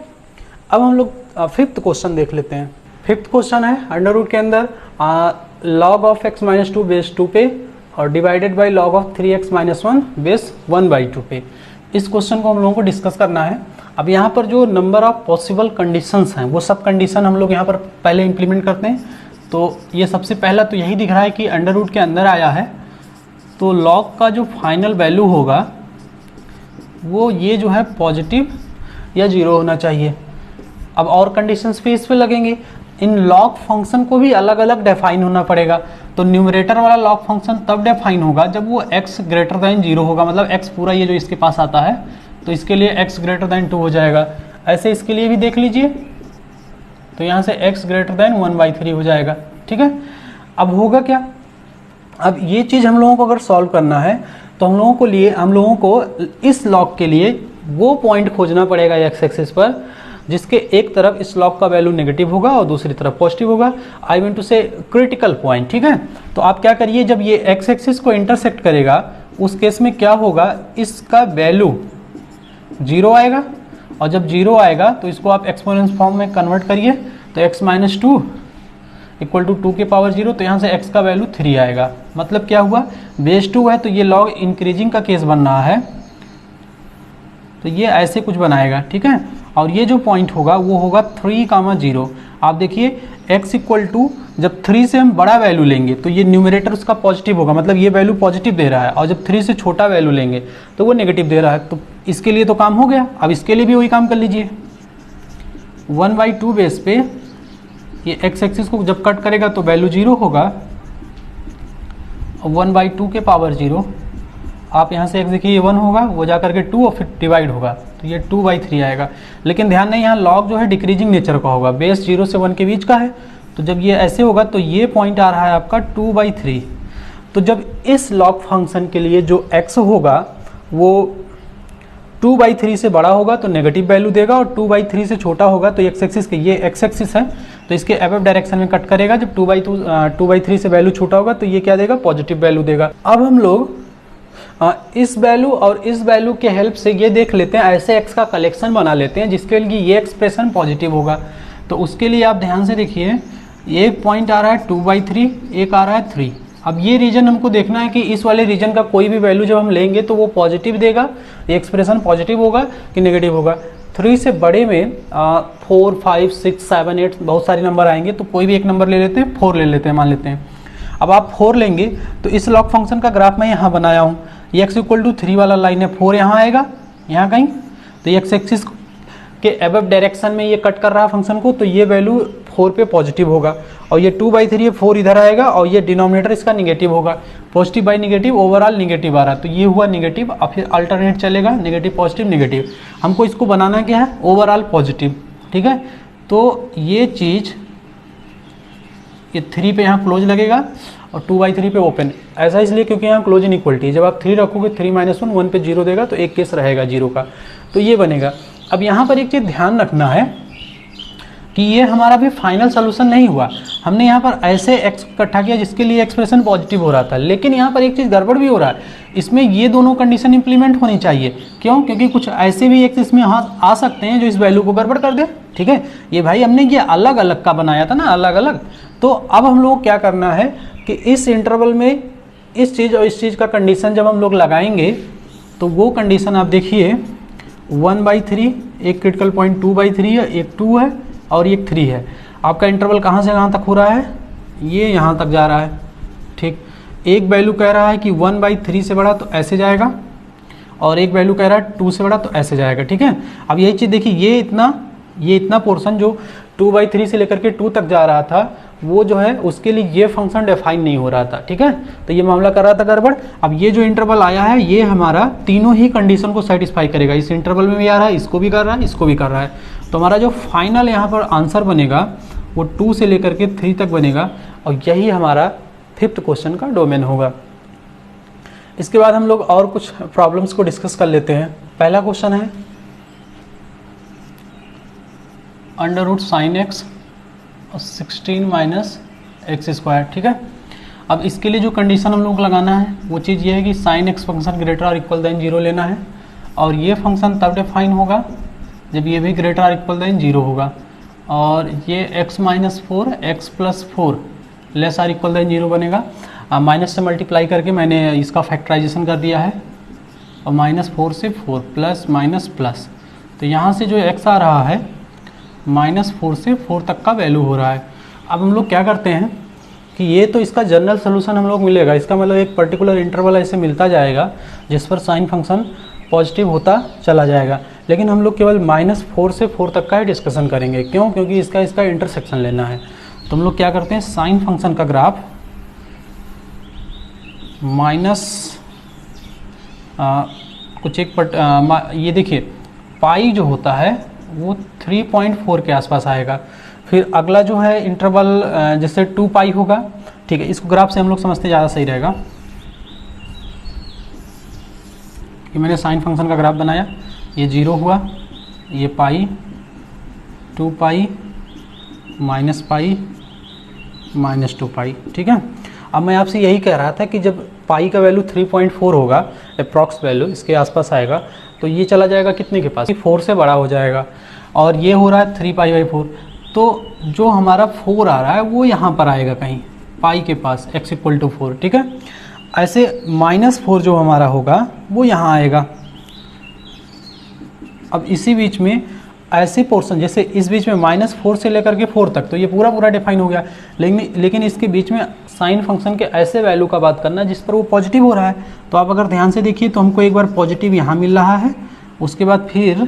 अब हम लोग फिफ्थ क्वेश्चन देख लेते हैं। फिफ्थ क्वेश्चन है अंडर रूट के अंदर log of x minus 2 base 2 पे और divided by log of 3x minus 1 base 1/2 पे। इस क्वेश्चन को हम लोगों को डिस्कस करना है। अब यहाँ पर जो नंबर ऑफ पॉसिबल कंडीशंस हैं वो सब कंडीशन हम लोग यहाँ पर पहले इंप्लीमेंट करते हैं। तो ये सबसे पहला तो यही दिख रहा है कि अंडर रूट के अंदर आया है तो log का जो फाइनल वैल्यू होगा वो ये जो है पॉजिटिव या जीरो होना चाहिए। अब और कंडीशंस भी इस पे लगेंगे। इन लॉग फंक्शन को भी अलग अलग डिफाइन होना पड़ेगा। तो न्यूमरेटर वाला लॉग फंक्शन तब डिफाइन होगा जब वो x ग्रेटर दैन 0 होगा, मतलब x पूरा ये जो इसके पास आता है तो इसके लिए x ग्रेटर दैन 2 हो जाएगा। ऐसे इसके लिए भी देख लीजिए तो यहाँ से x ग्रेटर दैन 1/3 हो जाएगा। ठीक है, अब होगा क्या, अब ये चीज़ हम लोगों को अगर सॉल्व करना है तो हम लोगों को इस लॉग के लिए वो पॉइंट खोजना पड़ेगा x एक्सिस पर जिसके एक तरफ इस लॉग का वैल्यू नेगेटिव होगा और दूसरी तरफ पॉजिटिव होगा। आई मीन टू से क्रिटिकल पॉइंट। ठीक है, तो आप क्या करिए, जब ये x एक्सिस को इंटरसेक्ट करेगा उस केस में क्या होगा, इसका वैल्यू 0 आएगा और जब 0 आएगा तो इसको आप एक्सपोनेंस फॉर्म में कन्वर्ट करिए तो x माइनस 2 इक्वल टू 2 के पावर 0, तो यहाँ से x का वैल्यू 3 आएगा। मतलब क्या हुआ, बेस 2 है तो ये लॉग इंक्रीजिंग का केस बन रहा है तो ये ऐसे कुछ बनाएगा। ठीक है, और ये जो पॉइंट होगा वो होगा 3,0। आप देखिए x इक्वल टू जब 3 से हम बड़ा वैल्यू लेंगे तो ये न्यूमरेटर उसका पॉजिटिव होगा, मतलब ये वैल्यू पॉजिटिव दे रहा है, और जब 3 से छोटा वैल्यू लेंगे तो वो नेगेटिव दे रहा है। तो इसके लिए तो काम हो गया। अब इसके लिए भी वही काम कर लीजिए। 1/2 बेस पे ये x एक्सिस को जब कट करेगा तो वैल्यू 0 होगा और 1/2 के पावर 0, आप यहाँ से x देखिए ये 1 होगा, वो जा करके 2 और फिर डिवाइड होगा तो ये 2/3 आएगा। लेकिन ध्यान नहीं, यहाँ लॉग जो है डिक्रीजिंग नेचर का होगा, बेस 0 से 1 के बीच का है। तो जब ये ऐसे होगा तो ये पॉइंट आ रहा है आपका 2/3। तो जब इस लॉग फंक्शन के लिए जो x होगा वो 2/3 से बड़ा होगा तो नेगेटिव वैल्यू देगा और 2/3 से छोटा होगा तो x एक्सिस के, ये x एक्सिस है तो इसके अबव डायरेक्शन में कट करेगा। जब 2/3 से वैल्यू छोटा होगा तो ये क्या देगा, पॉजिटिव वैल्यू देगा। अब हम लोग इस वैल्यू और इस वैल्यू के हेल्प से ये देख लेते हैं, ऐसे x का कलेक्शन बना लेते हैं जिसके लिए ये एक्सप्रेशन पॉजिटिव होगा। तो उसके लिए आप ध्यान से देखिए, एक पॉइंट आ रहा है 2/3, एक आ रहा है 3। अब ये रीजन हमको देखना है कि इस वाले रीजन का कोई भी वैल्यू जब हम लेंगे तो वो पॉजिटिव देगा, ये एक्सप्रेशन पॉजिटिव होगा कि नेगेटिव होगा। 3 से बड़े में 4, 5, 6, 7, 8 बहुत सारे नंबर आएंगे, तो कोई भी एक नंबर ले लेते हैं, 4 ले लेते हैं, मान लेते हैं। अब आप 4 लेंगे तो इस लॉग फंक्शन का ग्राफ मैं यहाँ बनाया हूँ, ये x इक्वल टू 3 वाला लाइन है, 4 यहाँ आएगा, यहाँ कहीं, तो ये x एक्सिस के अबव डायरेक्शन में ये कट कर रहा है फंक्शन को, तो ये वैल्यू 4 पे पॉजिटिव होगा और ये 2/3 है, 4 इधर आएगा और ये डिनोमिनेटर इसका निगेटिव होगा। Positive by negative, overall negative आ रहा है तो ये हुआ निगेटिव। अब फिर अल्टरनेट चलेगा, निगेटिव पॉजिटिव निगेटिव। हमको इसको बनाना क्या है, ओवरऑल पॉजिटिव। ठीक है, तो ये चीज़ ये 3 पे यहाँ क्लोज लगेगा और 2/3 पे ओपन। ऐसा इसलिए क्योंकि यहाँ क्लोज इनइक्वलिटी, जब आप 3 रखोगे 3 - 1, 1 पे 0 देगा तो एक केस रहेगा 0 का, तो ये बनेगा। अब यहाँ पर एक चीज़ ध्यान रखना है कि ये हमारा भी फाइनल सोल्यूशन नहीं हुआ। हमने यहाँ पर ऐसे x इकट्ठा किया जिसके लिए एक्सप्रेशन पॉजिटिव हो रहा था, लेकिन यहाँ पर एक चीज़ गड़बड़ भी हो रहा है, इसमें ये दोनों कंडीशन इंप्लीमेंट होनी चाहिए। क्यों? क्योंकि कुछ ऐसे भी x इसमें आ सकते हैं जो इस वैल्यू को गड़बड़ कर दे। ठीक है, ये भाई हमने ये अलग अलग का बनाया था ना, अलग अलग। तो अब हम लोग क्या करना है कि इस इंटरवल में इस चीज़ और इस चीज़ का कंडीशन जब हम लोग लगाएंगे तो वो कंडीशन आप देखिए 1/3, एक क्रिटिकल पॉइंट 2/3 है, एक 2 है और एक 3 है। आपका इंटरवल कहाँ से कहाँ तक हो रहा है, ये यहाँ तक जा रहा है। ठीक, एक वैल्यू कह रहा है कि 1/3 से बड़ा तो ऐसे जाएगा और एक वैल्यू कह रहा है 2 से बड़ा तो ऐसे जाएगा। ठीक है, अब यही चीज़ देखिए, ये इतना पोर्शन जो 2/3 से लेकर के 2 तक जा रहा था वो जो है उसके लिए ये फंक्शन डिफाइन नहीं हो रहा था। ठीक है, तो ये मामला कर रहा था गड़बड़। अब ये जो इंटरवल आया है ये हमारा तीनों ही कंडीशन को सेटिस्फाई करेगा। इस इंटरवल में भी आ रहा है, इसको भी कर रहा है, इसको भी कर रहा है। तो हमारा जो फाइनल यहाँ पर आंसर बनेगा वो 2 से लेकर के 3 तक बनेगा और यही हमारा 5th क्वेश्चन का डोमेन होगा। इसके बाद हम लोग और कुछ प्रॉब्लम्स को डिस्कस कर लेते हैं। पहला क्वेश्चन है √sin x और 16 - x²। ठीक है, अब इसके लिए जो कंडीशन हम लोग को लगाना है वो चीज़ ये है कि sin x फंक्शन ग्रेटर और इक्वल देन 0 लेना है और ये फंक्शन तब डिफाइन होगा जब ये भी ग्रेटर आर इक्वल देन 0 होगा, और ये x minus 4 x plus 4 less or equal than 0 बनेगा। माइनस से मल्टीप्लाई करके मैंने इसका फैक्टराइजेशन कर दिया है, और -4 से 4 प्लस माइनस प्लस, तो यहाँ से जो x आ रहा है -4 से 4 तक का वैल्यू हो रहा है। अब हम लोग क्या करते हैं कि ये तो इसका जनरल सोल्यूशन हम लोग मिलेगा, इसका मतलब एक पर्टिकुलर इंटरवल ऐसे मिलता जाएगा जिस पर साइन फंक्शन पॉजिटिव होता चला जाएगा, लेकिन हम लोग केवल -4 से 4 तक का ही डिस्कशन करेंगे। क्यों? क्योंकि इसका इंटरसेक्शन लेना है। तो हम लोग क्या करते हैं, साइन फंक्शन का ग्राफ कुछ एक ये देखिए पाई जो होता है वो 3.4 के आसपास आएगा। फिर अगला जो है इंटरवल जैसे 2 पाई होगा, ठीक है, इसको ग्राफ से हम लोग समझते ज़्यादा सही रहेगा। कि मैंने साइन फंक्शन का ग्राफ बनाया, ये 0 हुआ, ये पाई, 2 पाई, माइनस पाई, -2 पाई, ठीक है। अब मैं आपसे यही कह रहा था कि जब पाई का वैल्यू 3.4 होगा, अप्रॉक्स वैल्यू इसके आसपास आएगा, तो ये चला जाएगा कितने के पास, 4 से बड़ा हो जाएगा, और ये हो रहा है 3π/4, तो जो हमारा 4 आ रहा है वो यहाँ पर आएगा कहीं पाई के पास, x = 4, ठीक है। ऐसे -4 जो हमारा होगा वो यहाँ आएगा। अब इसी बीच में ऐसे पोर्शन, जैसे इस बीच में -4 से लेकर के 4 तक, तो ये पूरा डिफाइन हो गया, लेकिन इसके बीच में साइन फंक्शन के ऐसे वैल्यू का बात करना जिस पर वो पॉजिटिव हो रहा है। तो आप अगर ध्यान से देखिए तो हमको एक बार पॉजिटिव यहाँ मिल रहा है, उसके बाद फिर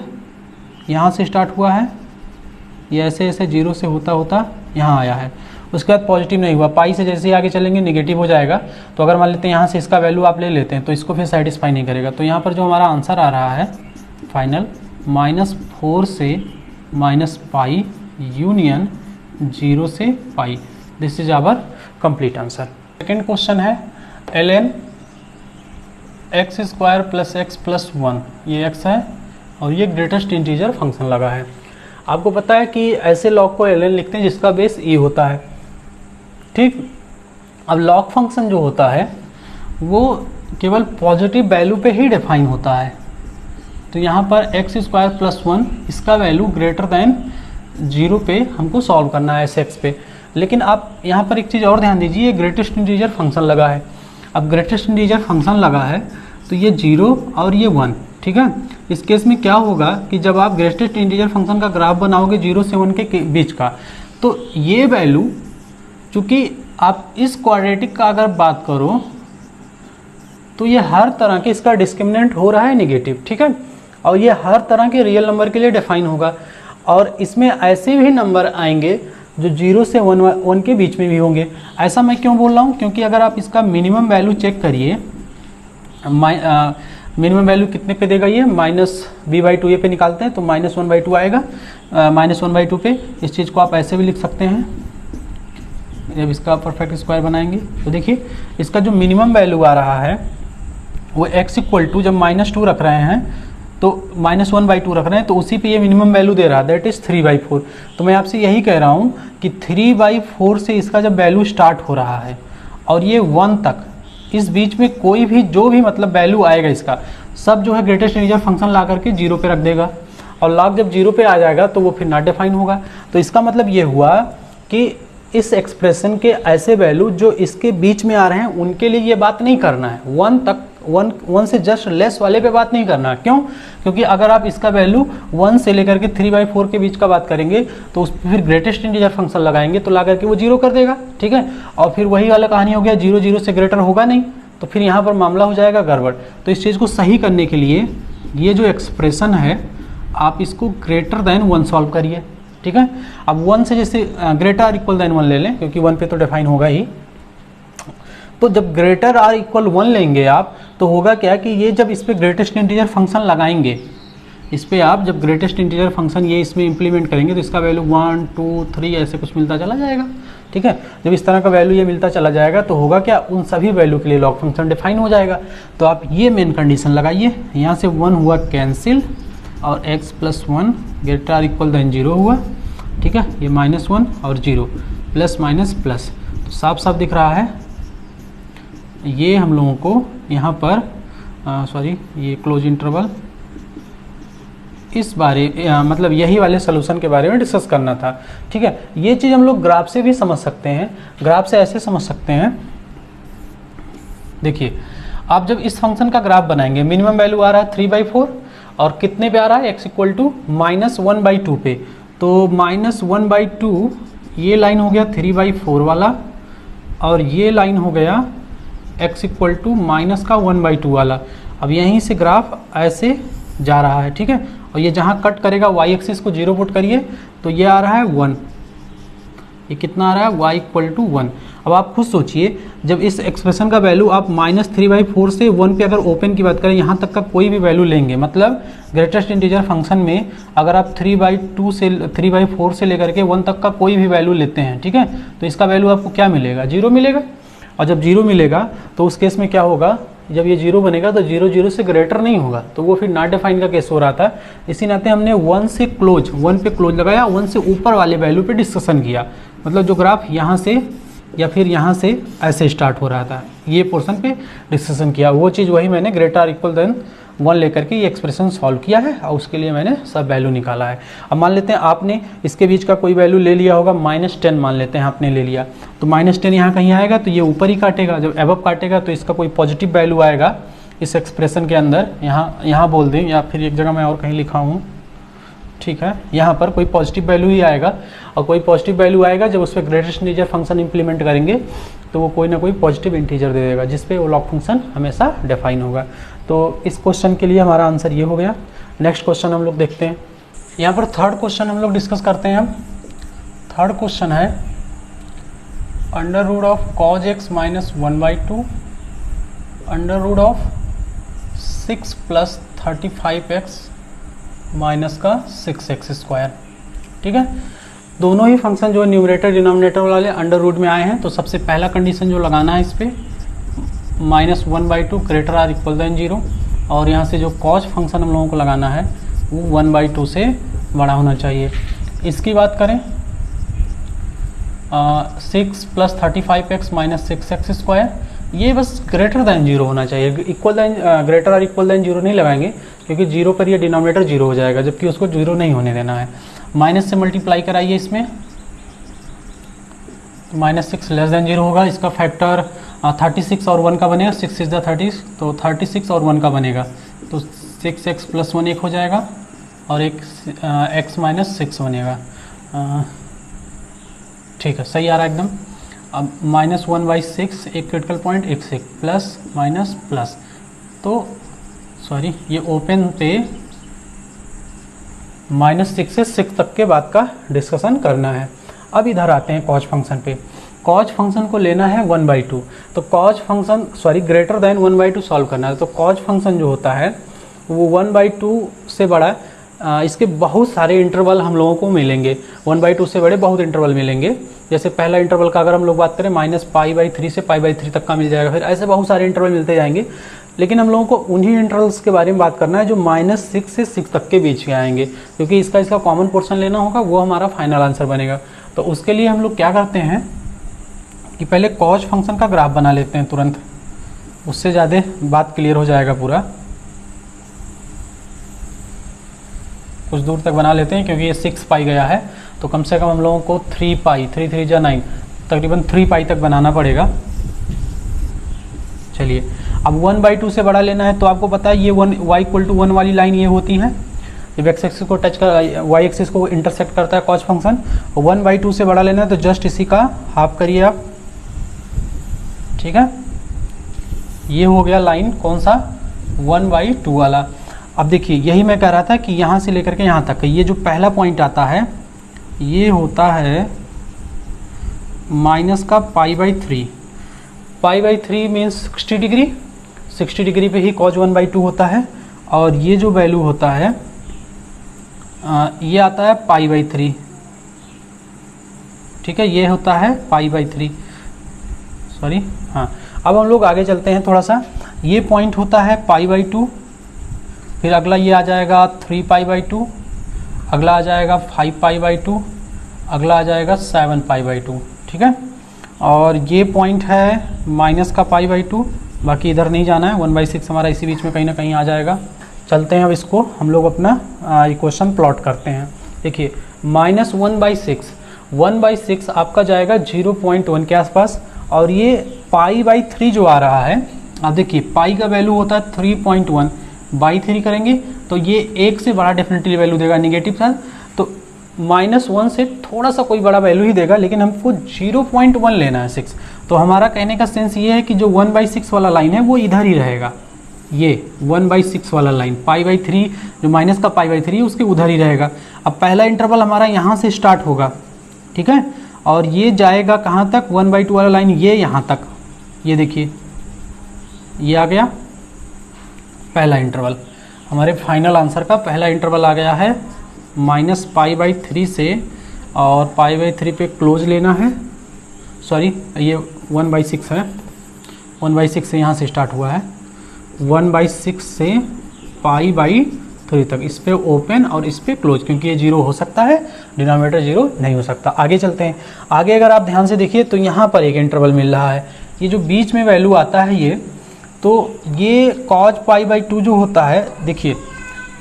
यहाँ से स्टार्ट हुआ है, ये ऐसे 0 से होता यहाँ आया है, उसके बाद पॉजिटिव नहीं हुआ, पाई से जैसे ही आगे चलेंगे निगेटिव हो जाएगा। तो अगर मान लेते हैं यहाँ से इसका वैल्यू आप ले लेते हैं तो इसको फिर सेटिस्फाई नहीं करेगा। तो यहाँ पर जो हमारा आंसर आ रहा है फाइनल -4 से -π यूनियन 0 से π, this is our complete answer. Second question है ln x² + x + 1, ये x है और ये ग्रेटेस्ट इंटीजर फंक्शन लगा है। आपको पता है कि ऐसे लॉग को ln लिखते हैं जिसका बेस e होता है, ठीक। अब लॉग फंक्शन जो होता है वो केवल पॉजिटिव वैल्यू पे ही डिफाइन होता है। तो यहाँ पर x² + 1 इसका वैल्यू ग्रेटर दैन 0 पे हमको सॉल्व करना है ऐसे x पे। लेकिन आप यहाँ पर एक चीज़ और ध्यान दीजिए, ये ग्रेटेस्ट इंटीजर फंक्शन लगा है। अब ग्रेटेस्ट इंटीजर फंक्शन लगा है तो ये 0 और ये 1, ठीक है। इस केस में क्या होगा कि जब आप ग्रेटेस्ट इंटीजर फंक्शन का ग्राफ बनाओगे 0 से 1 के बीच का, तो ये वैल्यू, चूँकि आप इस क्वाड्रेटिक का अगर बात करो तो ये हर तरह के इसका डिस्क्रिमिनेंट हो रहा है नेगेटिव, ठीक है, और ये हर तरह के रियल नंबर के लिए डिफाइन होगा। और इसमें ऐसे भी नंबर आएंगे जो 0 से 1 के बीच में भी होंगे। ऐसा मैं क्यों बोल रहा हूँ, क्योंकि अगर आप इसका मिनिमम वैल्यू चेक करिए, मिनिमम वैल्यू कितने पे देगा, ये -b/2 ये पे निकालते हैं तो -1/2 आएगा। -1/2 पे इस चीज़ को आप ऐसे भी लिख सकते हैं। जब इसका परफेक्ट स्क्वायर बनाएंगे तो देखिए इसका जो मिनिमम वैल्यू आ रहा है वो x = जब -2 रख रहे हैं तो -1/2 रख रहे हैं, तो उसी पे ये मिनिमम वैल्यू दे रहा है, दैट इज़ 3/4। तो मैं आपसे यही कह रहा हूँ कि 3/4 से इसका जब वैल्यू स्टार्ट हो रहा है और ये 1 तक, इस बीच में कोई भी जो भी मतलब वैल्यू आएगा इसका सब जो है ग्रेटेस्ट इंटीजर फंक्शन ला करके 0 पे रख देगा, और लॉग जब 0 पे आ जाएगा तो वो फिर नॉट डिफाइन होगा। तो इसका मतलब ये हुआ कि इस एक्सप्रेशन के ऐसे वैल्यू जो इसके बीच में आ रहे हैं उनके लिए ये बात नहीं करना है, 1 से जस्ट लेस वाले पे बात नहीं करना। क्यों? क्योंकि अगर आप इसका वैल्यू 1 से लेकर के 3/4 के बीच का बात करेंगे तो उस पर फिर ग्रेटेस्ट इंटीजर फंक्शन लगाएंगे तो ला करके वो 0 कर देगा, ठीक है। और फिर वही वाला कहानी हो गया, 0 0 से ग्रेटर होगा नहीं, तो फिर यहाँ पर मामला हो जाएगा गड़बड़। तो इस चीज़ को सही करने के लिए ये जो एक्सप्रेशन है आप इसको ग्रेटर दैन 1 सॉल्व करिए, ठीक है। अब 1 से जैसे ग्रेटर आर इक्वल दैन 1 ले लें, क्योंकि 1 पे तो डिफाइन होगा ही। तो जब ग्रेटर आर इक्वल 1 लेंगे आप तो होगा क्या कि ये जब इस पर ग्रेटेस्ट इंटीजर फंक्शन लगाएंगे, इस पर आप जब ग्रेटेस्ट इंटीजर फंक्शन ये इसमें इंप्लीमेंट करेंगे तो इसका वैल्यू 1 2 3 ऐसे कुछ मिलता चला जाएगा, ठीक है। जब इस तरह का वैल्यू ये मिलता चला जाएगा तो होगा क्या, उन सभी वैल्यू के लिए लॉग फंक्शन डिफाइन हो जाएगा। तो आप ये मेन कंडीशन लगाइए, यहाँ से 1 हुआ कैंसिल और x + 1 greater or equal than 0 हुआ, ठीक है। ये -1 और 0 प्लस माइनस प्लस, तो साफ साफ दिख रहा है। ये हम लोगों को यहाँ पर ये क्लोज इंटरवल इस बारे मतलब यही वाले सोल्यूशन के बारे में डिस्कस करना था। ठीक है, ये चीज़ हम लोग ग्राफ से भी समझ सकते हैं। ग्राफ से ऐसे समझ सकते हैं, देखिए आप जब इस फंक्शन का ग्राफ बनाएंगे, मिनिमम वैल्यू आ रहा है 3/4 और कितने पे आ रहा है, x इक्वल टू -1/2 पे। तो -1/2 ये लाइन हो गया 3/4 वाला, और ये लाइन हो गया x इक्वल टू -1/2 वाला। अब यहीं से ग्राफ ऐसे जा रहा है। ठीक है, और ये जहाँ कट करेगा y एक्सिस को 0 पुट करिए तो ये आ रहा है 1। ये कितना आ रहा है, y इक्वल टू 1। अब आप खुद सोचिए, जब इस एक्सप्रेशन का वैल्यू आप -3/4 से 1 पे अगर ओपन की बात करें, यहाँ तक का कोई भी वैल्यू लेंगे, मतलब ग्रेटेस्ट इंटीजर फंक्शन में अगर आप 3/4 से लेकर के 1 तक का कोई भी वैल्यू लेते हैं, ठीक है, तो इसका वैल्यू आपको क्या मिलेगा, 0 मिलेगा। और जब 0 मिलेगा तो उस केस में क्या होगा, जब ये 0 बनेगा तो 0 0 से ग्रेटर नहीं होगा, तो वो फिर नॉट डिफाइन का केस हो रहा था। इसी नाते हमने 1 से क्लोज, 1 पे क्लोज लगाया, 1 से ऊपर वाले वैल्यू पे डिस्कशन किया। मतलब जो ग्राफ यहाँ से या फिर यहाँ से ऐसे स्टार्ट हो रहा था, ये पोर्शन पे डिस्कशन किया, वो चीज़ वही मैंने ग्रेटर आर इक्वल देन 1 लेकर के ये एक्सप्रेशन सॉल्व किया है और उसके लिए मैंने सब वैल्यू निकाला है। अब मान लेते हैं आपने इसके बीच का कोई वैल्यू ले लिया होगा, -10 मान लेते हैं आपने ले लिया, तो -10 यहाँ कहीं आएगा तो ये ऊपर ही काटेगा, जब एबव काटेगा तो इसका कोई पॉजिटिव वैल्यू आएगा इस एक्सप्रेशन के अंदर। यहाँ बोल दें, या फिर एक जगह मैं और कहीं लिखा हूँ, ठीक है, यहाँ पर कोई पॉजिटिव वैल्यू ही आएगा, और कोई पॉजिटिव वैल्यू आएगा जब उस पर ग्रेटेस्ट इंटीजर फंक्शन इंप्लीमेंट करेंगे तो वो कोई ना कोई पॉजिटिव इंटीजर दे देगा, जिसपे वो लॉग फंक्शन हमेशा डिफाइन होगा। तो इस क्वेश्चन के लिए हमारा आंसर ये हो गया। नेक्स्ट क्वेश्चन हम लोग देखते हैं। यहाँ पर थर्ड क्वेश्चन हम लोग डिस्कस करते हैं। अब थर्ड क्वेश्चन है under root of cos x - 1/2 under root of 6 + 35x minus का 6x²। ठीक है, दोनों ही फंक्शन जो न्यूमरेटर डिनोमिनेटर वाले अंडर रूट में आए हैं, तो सबसे पहला कंडीशन जो लगाना है इस पर -1/2 ग्रेटर आर इक्वल देन 0, और यहाँ से जो कॉस फंक्शन हम लोगों को लगाना है वो 1/2 से बड़ा होना चाहिए। इसकी बात करें 6 + 35x - 6x², ये बस ग्रेटर दैन 0 होना चाहिए, equal than greater or equal than 0 नहीं लगाएंगे, क्योंकि 0 पर ये डिनोमिनेटर 0 हो जाएगा, जबकि उसको 0 नहीं होने देना है। माइनस से मल्टीप्लाई कराइए इसमें, -6 लेस देन 0 होगा, इसका फैक्टर 36 और 1 का बनेगा, 6 × 30, तो 36 और 1 का बनेगा, तो 6x + 1 1 हो जाएगा, और एक x - 6 बनेगा। ठीक है, सही आ रहा है एकदम। अब -1/6 एक critical point x1 plus minus plus, तो सॉरी ये ओपन पे -6 से 6 तक के बाद का डिस्कशन करना है। अब इधर आते हैं कॉज फंक्शन पे। कॉज फंक्शन को लेना है 1/2, तो cause function greater than 1/2 solve करना है। तो कॉज फंक्शन जो होता है वो 1/2 से बड़ा, इसके बहुत सारे इंटरवल हम लोगों को मिलेंगे, 1/2 से बड़े बहुत इंटरवल मिलेंगे। जैसे पहला इंटरवल का अगर हम लोग बात करें -π/3 से π/3 तक का मिल जाएगा, फिर ऐसे बहुत सारे इंटरवल मिलते जाएंगे, लेकिन हम लोगों को उन्हीं इंटरवल्स के बारे में बात करना है जो -6 से 6 तक के बीच के आएंगे, क्योंकि इसका कॉमन पोर्शन लेना होगा, वो हमारा फाइनल आंसर बनेगा। तो उसके लिए हम लोग क्या करते हैं कि पहले कॉज फंक्शन का ग्राफ बना लेते हैं तुरंत, उससे ज़्यादा बात क्लियर हो जाएगा पूरा। कुछ दूर तक बना लेते हैं, क्योंकि ये 6π गया है, तो कम से कम हम लोगों को 3π, 3 3 जा 9, तकरीबन 3π तक बनाना पड़ेगा। चलिए, अब 1/2 से बड़ा लेना है, तो आपको पता है ये y = 1 वाली लाइन ये होती है, जब x एक्सिस को टच कर y एक्सिस को इंटरसेक्ट करता है कॉज फंक्शन। 1/2 से बड़ा लेना है तो जस्ट इसी का हाफ करिए आप। ठीक है, ये हो गया लाइन कौन सा, 1/2 वाला। अब देखिए, यही मैं कह रहा था कि यहाँ से लेकर के यहाँ तक ये जो पहला पॉइंट आता है ये होता है माइनस का π/3। π/3 मीन्स 60 डिग्री, 60 डिग्री पे ही cos 1/2 होता है, और ये जो वैल्यू होता है ये आता है π/3। ठीक है, ये होता है π/3, सॉरी हाँ। अब हम लोग आगे चलते हैं थोड़ा सा। ये पॉइंट होता है π/2, फिर अगला ये आ जाएगा 3π/2, अगला आ जाएगा 5π/2, अगला आ जाएगा 7π/2। ठीक है, और ये पॉइंट है माइनस का π/2, बाकी इधर नहीं जाना है, 1/6 हमारा इसी बीच में कहीं ना कहीं आ जाएगा। चलते हैं अब इसको हम लोग अपना इक्वेशन प्लॉट करते हैं। देखिए -1/6, 1/6 आपका जाएगा 0.1 के आसपास, और ये π/3 जो आ रहा है, अब देखिए पाई का वैल्यू होता है 3.1/3 करेंगे तो ये 1 से बड़ा डेफिनेटली वैल्यू देगा निगेटिव साइन, तो -1 से थोड़ा सा कोई बड़ा वैल्यू ही देगा, लेकिन हमको 0.1 लेना है 6। तो हमारा कहने का सेंस ये है कि जो 1/6 वाला लाइन है वो इधर ही रहेगा, ये 1/6 वाला लाइन π/3 जो माइनस का π/3 है उसके उधर ही रहेगा। अब पहला इंटरवल हमारा यहाँ से स्टार्ट होगा, ठीक है, और ये जाएगा कहाँ तक, 1/2 वाला लाइन ये यहाँ तक, ये देखिए ये आ गया पहला इंटरवल। हमारे फाइनल आंसर का पहला इंटरवल आ गया है -π/3 से, और π/3 पे क्लोज लेना है, सॉरी ये 1/6 है, 1/6 से यहाँ से स्टार्ट हुआ है, 1/6 से π/3 तक, इस पे ओपन और इस पे क्लोज, क्योंकि ये 0 हो सकता है, डिनोमिनेटर 0 नहीं हो सकता। आगे चलते हैं, आगे अगर आप ध्यान से देखिए तो यहाँ पर एक इंटरवल मिल रहा है, ये जो बीच में वैल्यू आता है ये, तो ये cos π/2 जो होता है, देखिए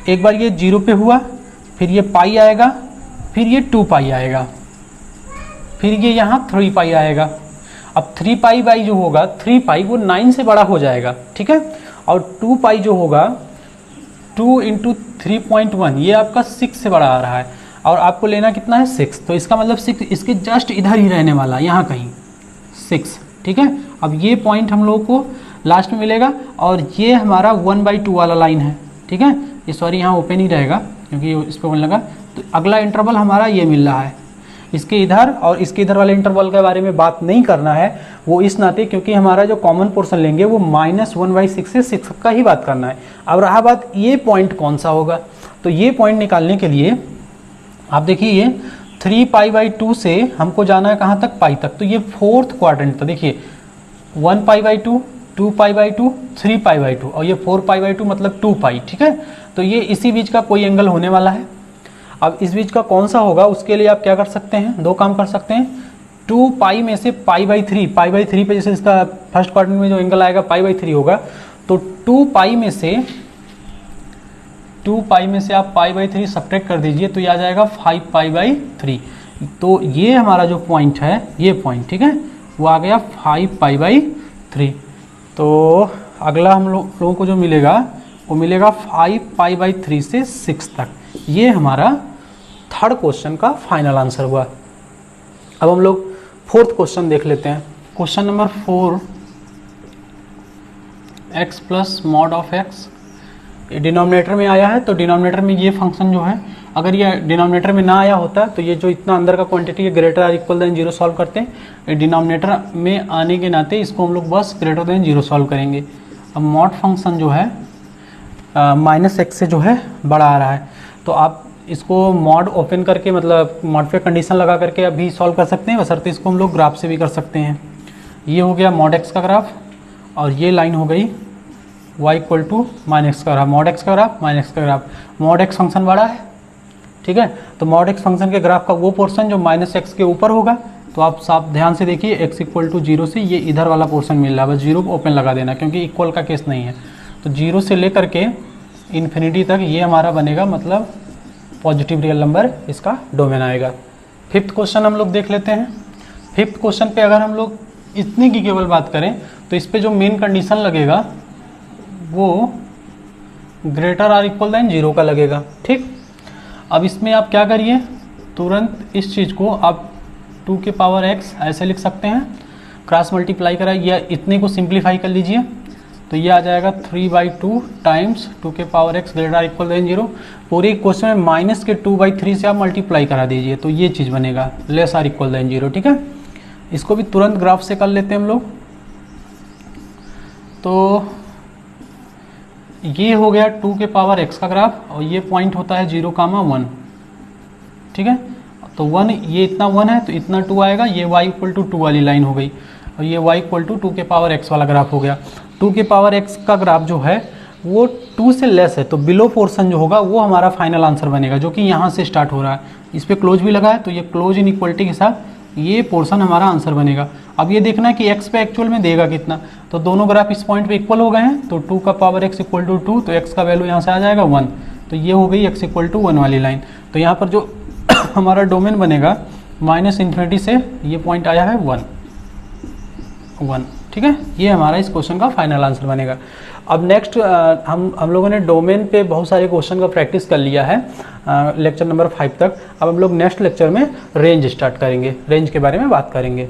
एक बार ये 0 पे हुआ, फिर ये पाई आएगा, फिर ये 2π आएगा, फिर ये यहाँ 3π आएगा। अब 3π जो होगा 3π वो 9 से बड़ा हो जाएगा, ठीक है, और 2π जो होगा 2 × 3.1 ये आपका 6 से बड़ा आ रहा है, और आपको लेना कितना है 6, तो इसका मतलब 6 इसके जस्ट इधर ही रहने वाला, यहाँ कहीं 6, ठीक है। अब ये पॉइंट हम लोगों को लास्ट में मिलेगा, और ये हमारा 1/2 वाला लाइन है, ठीक है, ये सॉरी यहाँ ओपन ही रहेगा क्योंकि इस पर 1 लगा, तो अगला इंटरवल हमारा ये मिल रहा है, इसके इधर और इसके इधर वाले इंटरवल के बारे में बात नहीं करना है वो इस नाते, क्योंकि हमारा जो कॉमन पोर्शन लेंगे वो -1/6 से 6 का ही बात करना है। अब रहा बात ये पॉइंट कौन सा होगा, तो ये पॉइंट निकालने के लिए आप देखिए ये 3π/2 से हमको जाना है कहाँ तक, पाई तक, तो ये 4th क्वाड्रेंट, तो देखिए 1π/2, 2π/2, 3π/2 और ये 4π/2 मतलब 2π, ठीक है, तो ये इसी बीच का कोई एंगल होने वाला है। अब इस बीच का कौन सा होगा उसके लिए आप क्या कर सकते हैं, दो काम कर सकते हैं, 2π में से π/3 पे जैसे इसका फर्स्ट क्वाड्रेंट में जो एंगल आएगा π/3 होगा, तो 2π में से आप π/3 सब्ट्रैक्ट कर दीजिए तो ये आ जाएगा 5π/3, तो ये हमारा जो पॉइंट है, ये पॉइंट, ठीक है, वो आ गया 5π/3। तो अगला हम लोगों को जो मिलेगा वो मिलेगा 5π/3 से 6 तक। ये हमारा थर्ड क्वेश्चन का फाइनल आंसर हुआ। अब हम लोग फोर्थ क्वेश्चन देख लेते हैं। Question number 4, x plus mod of x denominator में आया है, तो डिनोमिनेटर में ये फंक्शन जो है, अगर ये डिनोमिनेटर में ना आया होता तो ये जो इतना अंदर का क्वांटिटी है greater or equal than 0 solve करते हैं, डिनोमिनेटर में आने के नाते इसको हम लोग बस ग्रेटर देन 0 सॉल्व करेंगे। अब मॉड फंक्शन जो है -x से जो है बड़ा आ रहा है, तो आप इसको मॉड ओपन करके मतलब मॉड पे कंडीशन लगा करके अभी सॉल्व कर सकते हैं, बशर्ते इसको हम लोग ग्राफ से भी कर सकते हैं। ये हो गया मॉड x का ग्राफ, और ये लाइन हो गई y इक्वल टू -x का ग्राफ, मॉड x का ग्राफ -x का ग्राफ। मॉड x फंक्शन बड़ा है, ठीक है, तो मॉड x फंक्शन के ग्राफ का वो पोर्शन जो -x के ऊपर होगा, तो आप साफ ध्यान से देखिए x इक्वल टू 0 से ये इधर वाला पोर्शन मिल रहा है, बस 0 ओपन लगा देना क्योंकि इक्वल का केस नहीं है। तो 0 से लेकर के इन्फिनिटी तक ये हमारा बनेगा मतलब पॉजिटिव रियल नंबर इसका डोमेन आएगा। फिफ्थ क्वेश्चन हम लोग देख लेते हैं। फिफ्थ क्वेश्चन पे अगर हम लोग इतनी की केवल बात करें तो इस पे जो मेन कंडीशन लगेगा वो ग्रेटर आर इक्वल देन 0 का लगेगा, ठीक। अब इसमें आप क्या करिए, तुरंत इस चीज़ को आप 2 की पावर x ऐसे लिख सकते हैं, क्रॉस मल्टीप्लाई करा या इतने को सिंप्लीफाई कर लीजिए, तो ये आ जाएगा 3/2 टाइम्स 2 के power x greater or equal than 0। पूरे क्वेश्चन में माइनस के 2/3 से आप मल्टीप्लाई करा दीजिए तो ये चीज़ बनेगा लेस आर इक्वल देन 0, ठीक है। इसको भी तुरंत ग्राफ से कर लेते हैं हम लोग। तो ये हो गया 2 के पावर x का ग्राफ, और ये पॉइंट होता है 0,1, ठीक है। तो 1 ये इतना 1 है तो इतना 2 आएगा, ये y इक्वल टू 2 वाली लाइन हो गई, और ये y इक्वल टू 2 के पावर x वाला ग्राफ हो गया। 2 के पावर x का ग्राफ जो है वो 2 से लेस है, तो बिलो पोर्शन जो होगा वो हमारा फाइनल आंसर बनेगा, जो कि यहाँ से स्टार्ट हो रहा है। इस पर क्लोज भी लगा है तो ये क्लोज इनइक्वलिटी के साथ ये पोर्शन हमारा आंसर बनेगा। अब ये देखना है कि x पे एक्चुअल में देगा कितना, तो दोनों ग्राफ इस पॉइंट पे इक्वल हो गए हैं, तो 2 का पावर x इक्वल टू 2, तो x का वैल्यू यहाँ से आ जाएगा 1, तो ये हो गई x इक्वल टू 1 वाली लाइन। तो यहाँ पर जो हमारा डोमेन बनेगा -∞ से ये पॉइंट आया है 1, ठीक है। ये हमारा इस क्वेश्चन का फाइनल आंसर बनेगा। अब नेक्स्ट हम लोगों ने डोमेन पे बहुत सारे क्वेश्चन का प्रैक्टिस कर लिया है लेक्चर नंबर 5 तक। अब हम लोग नेक्स्ट लेक्चर में रेंज स्टार्ट करेंगे, रेंज के बारे में बात करेंगे।